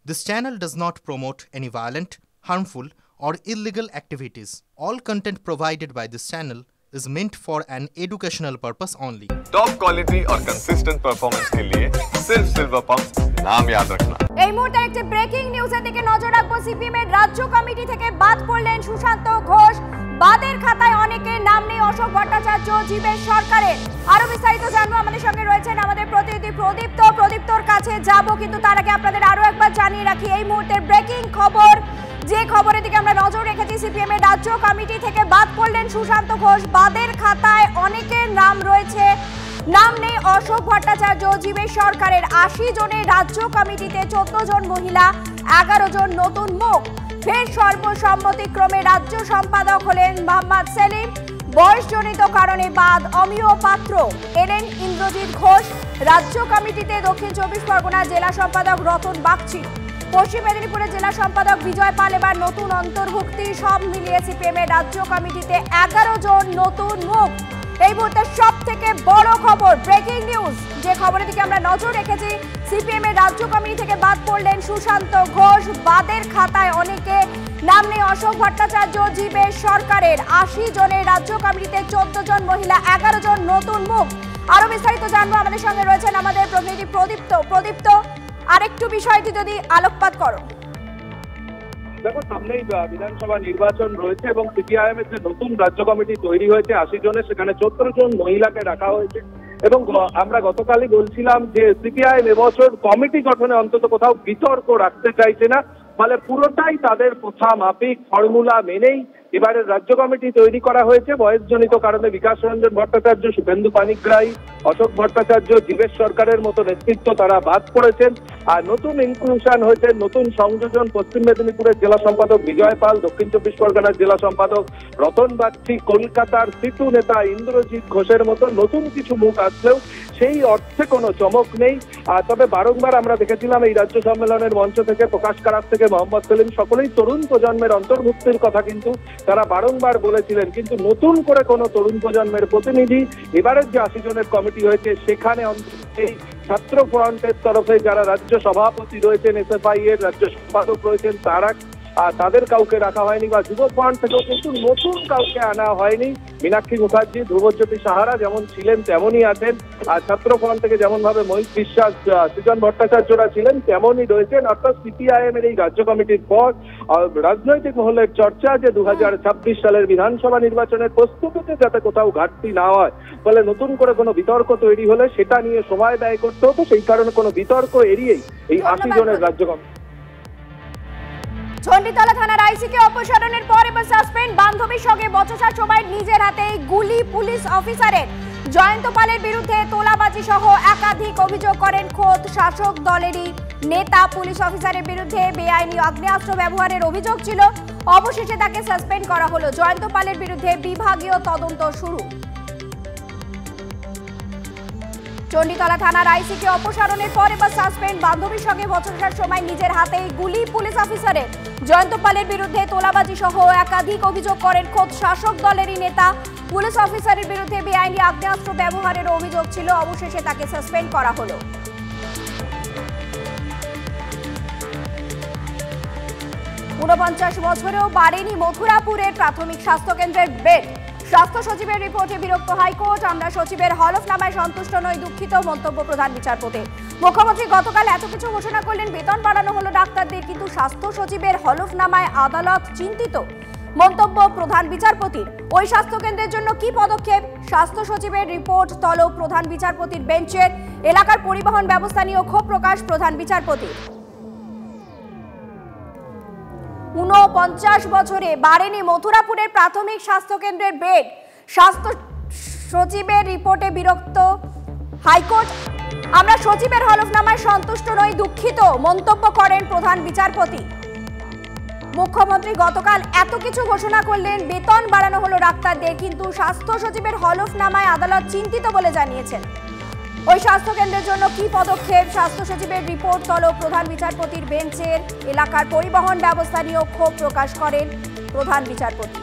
This channel does not promote any violent, harmful, or illegal activities. All content provided by this channel is meant for an educational purpose only. Top quality और consistent performance के लिए सिर्फ silver pump नाम याद रखना। এই মুহূর্তে একটি ব্রেকিং নিউজের দিকে নজর রাখবো। সিপিএম এর রাজ্য কমিটি থেকে বাদ পড়লেন সুশান্ত ঘোষ। বাদের খাতায় অনেকের নাম নেই অশোক ভট্টাচার্য, জীবেশ সরকারের। আরো বিস্তারিত জানবো, আমাদের সঙ্গে রয়েছেন আমাদের প্রতিনিধি প্রদীপ্ত। প্রদীপ্তর কাছে যাব, কিন্তু তার আগে আপনাদের আরো একবার জানিয়ে রাখি এই মুহূর্তের ব্রেকিং খবর, যে খবরের দিকে আমরা নজর রেখেছি। সিপিএম এর রাজ্য কমিটি থেকে বাদ পড়লেন সুশান্ত ঘোষ। বাদের খাতায় অনেকের নাম রয়েছে, নাম নেই অশোক ভট্টাচার্য, জীবেশ সরকারের। 80 জনের রাজ্য কমিটিতে 14 জন মহিলা, 11 জন নতুন মুখ। ফের সর্বসম্মতিক্রমে রাজ্য সম্পাদক হলেন মোহাম্মদ সেলিম। বয়সজনিত কারণে বাদ অমিয় পাত্র। এলেন ইন্দ্রজিৎ ঘোষ। রাজ্য কমিটিতে দক্ষিণ 24 পরগনা জেলা সম্পাদক রতন বাগচি, পশ্চিম মেদিনীপুরের জেলা সম্পাদক বিজয় পাল এবার নতুন অন্তর্ভুক্তি। সব মিলিয়ে সিপিএম এর রাজ্য কমিটিতে 11 জন নতুন মুখ। এই মুহূর্তে সব থেকে বড় খবর, ব্রেকিং নিউজ, যে খবরের দিকে আমরা নজর রেখেছি। সিপিএম এর রাজ্য কমিটি থেকে বাদ পড়লেন সুশান্ত ঘোষ। বাদের খাতায় অনেকে, নাম নেই অশোক ভট্টাচার্য, জীবেশ সরকারের। 80 জনের রাজ্য কমিটিতে 14 জন মহিলা, 11 জন নতুন মুখ। আরো বিস্তারিত জানবো, আমাদের সঙ্গে রয়েছেন আমাদের প্রতিনিধি প্রদীপ্ত। প্রদীপ্ত, আরেকটু বিষয়টি যদি আলোকপাত করো। দেখো, সামনেই বিধানসভা নির্বাচন রয়েছে এবং সিপিআইএম এর যে নতুন রাজ্য কমিটি তৈরি হয়েছে 80 জনের, সেখানে 14 জন মহিলাকে রাখা হয়েছে। এবং আমরা গতকালই বলছিলাম যে সিপিআইএম এবছর কমিটি গঠনে অন্তত কোথাও বিতর্ক রাখতে চাইছে না, ফলে পুরোটাই তাদের প্রথা মাফিক ফর্মুলা মেনেই এবারের রাজ্য কমিটি তৈরি করা হয়েছে। বয়সজনিত কারণে বিকাশ রঞ্জন ভট্টাচার্য, শুভেন্দু পানিগ্রাহী, অশোক ভট্টাচার্য, জীবেশ সরকারের মতো নেতৃত্ব তারা বাদ পড়েছেন। আর নতুন ইনক্লুশন হয়েছে, নতুন সংযোজন পশ্চিম মেদিনীপুরের জেলা সম্পাদক বিজয় পাল, দক্ষিণ 24 পরগনার জেলা সম্পাদক রতন বাগচি, কলকাতার সিটু নেতা ইন্দ্রজিৎ ঘোষের মতো নতুন কিছু মুখ আসলেও সেই অর্থে কোনো চমক নেই। তবে বারংবার আমরা দেখেছিলাম এই রাজ্য সম্মেলনের মঞ্চ থেকে, প্রকাশ কারাত থেকে মোহাম্মদ সেলিম, সকলেই তরুণ প্রজন্মের অন্তর্ভুক্তির কথা কিন্তু তারা বারংবার বলেছিলেন। কিন্তু নতুন করে কোনো তরুণ প্রজন্মের প্রতিনিধি এবারের যে 80 জনের কমিটি হয়েছে সেখানে এই ছাত্র ফ্রন্টের তরফে যারা রাজ্য সভাপতি রয়েছেন, এসএফআই এর রাজ্য সম্পাদক রয়েছেন, তাদের কাউকে রাখা হয়নি, বা যুব ফ্রন্ট থেকেও কিন্তু নতুন কাউকে আনা হয়নি। মীনাক্ষী মুখার্জি, ধ্রুবজ্যোতি সাহারা যেমন ছিলেন তেমনই আছেন। আর ছাত্র ফ্রন্ট থেকে যেমন ভাবে মহিত বিশ্বাস, সৃজন ভট্টাচার্যরা ছিলেন তেমনই রয়েছেন। অর্থাৎ সিপিআইএম এর এই রাজ্য কমিটির পর রাজনৈতিক মহলের চর্চা যে 2026 সালের বিধানসভা নির্বাচনের প্রস্তুতিতে যাতে কোথাও ঘাটতি না হয়, ফলে নতুন করে কোনো বিতর্ক তৈরি হলে সেটা নিয়ে সময় ব্যয় করতে হতো। সেই কারণে কোনো বিতর্ক এড়িয়েই এই 80 জনের রাজ্য কমিটি। চণ্ডীতলা থানার আইসিকে অপসারণের পর এবার সাসপেন্ড। বান্ধবীর সঙ্গে বচসার সময় নিজের হাতে গুলি পুলিশ অফিসারের। জয়ন্ত পালের বিরুদ্ধে তোলাবাজি সহ একাধিক অভিযোগ করেন খোদ শাসক দলেরই নেতা। পুলিশ অফিসারের বিরুদ্ধে বেআইনি আগ্নেয়াস্ত্র ব্যবহারের অভিযোগ ছিল, অবশেষে তাকে সাসপেন্ড করা হলো। জয়ন্ত পালের বিরুদ্ধে বিভাগীয় তদন্ত শুরু। চণ্ডীতলা থানার আইসিকে অপসারণের পর এবার সাসপেন্ড। বান্ধবীর সঙ্গে বচসার সময় নিজের হাতেই গুলি পুলিশ অফিসারের। জয়ন্ত পালের বিরুদ্ধে তোলাবাজি সহ একাধিক অভিযোগ করেন খোদ শাসক দলেরই নেতা। পুলিশ অফিসারের বিরুদ্ধে বেআইনি আগ্নেয়াস্ত্র ব্যবহারের অভিযোগ ছিল, অবশেষে তাকে সাসপেন্ড করা হলো। 49 বছরেও বাড়েনি মথুরাপুরের প্রাথমিক স্বাস্থ্যকেন্দ্রের বেড। স্বাস্থ্য সচিবের রিপোর্টে বিরক্ত হাইকোর্ট। আমরা সচিবের হলফনামায় সন্তুষ্ট নই, দুঃখিত, মন্তব্য প্রধান বিচারপতি। মুখ্যমন্ত্রী গতকাল এত কিছু ঘোষণা করলেন, বেতন বাড়ানো হলো ডাক্তারদের, কিন্তু স্বাস্থ্য সচিবের হলফনামায় আদালত চিন্তিত, মন্তব্য প্রধান বিচারপতির। ওই স্বাস্থ্যকেন্দ্রের জন্য কি পদক্ষেপ? স্বাস্থ্য সচিবের রিপোর্ট তলব প্রধান বিচারপতির বেঞ্চের। এলাকার পরিবহন ব্যবস্থা নিয়েও ক্ষোভ প্রকাশ প্রধান বিচারপতির। 49 বছরে বাড়েনি মথুরাপুরের প্রাথমিক স্বাস্থ্যকেন্দ্রের বেড। স্বাস্থ্য সচিবের রিপোর্টে বিরক্ত হাইকোর্ট। আমরা সচিবের হলফনামায় সন্তুষ্ট নই, দুঃখিত, মন্তব্য করেন প্রধান বিচারপতি। মুখ্যমন্ত্রী গতকাল এত কিছু ঘোষণা করলেন, বেতন বাড়ানো হলো ডাক্তারদের, কিন্তু স্বাস্থ্য সচিবের হলফনামায় আদালত চিন্তিত বলে জানিয়েছেন। ওই স্বাস্থ্যকেন্দ্রের জন্য কি পদক্ষেপ? স্বাস্থ্য সচিবের রিপোর্ট তলব প্রধান বিচারপতির বেঞ্চের। এলাকার পরিবহন ব্যবস্থা নিয়েও ক্ষোভ প্রকাশ করেন প্রধান বিচারপতি।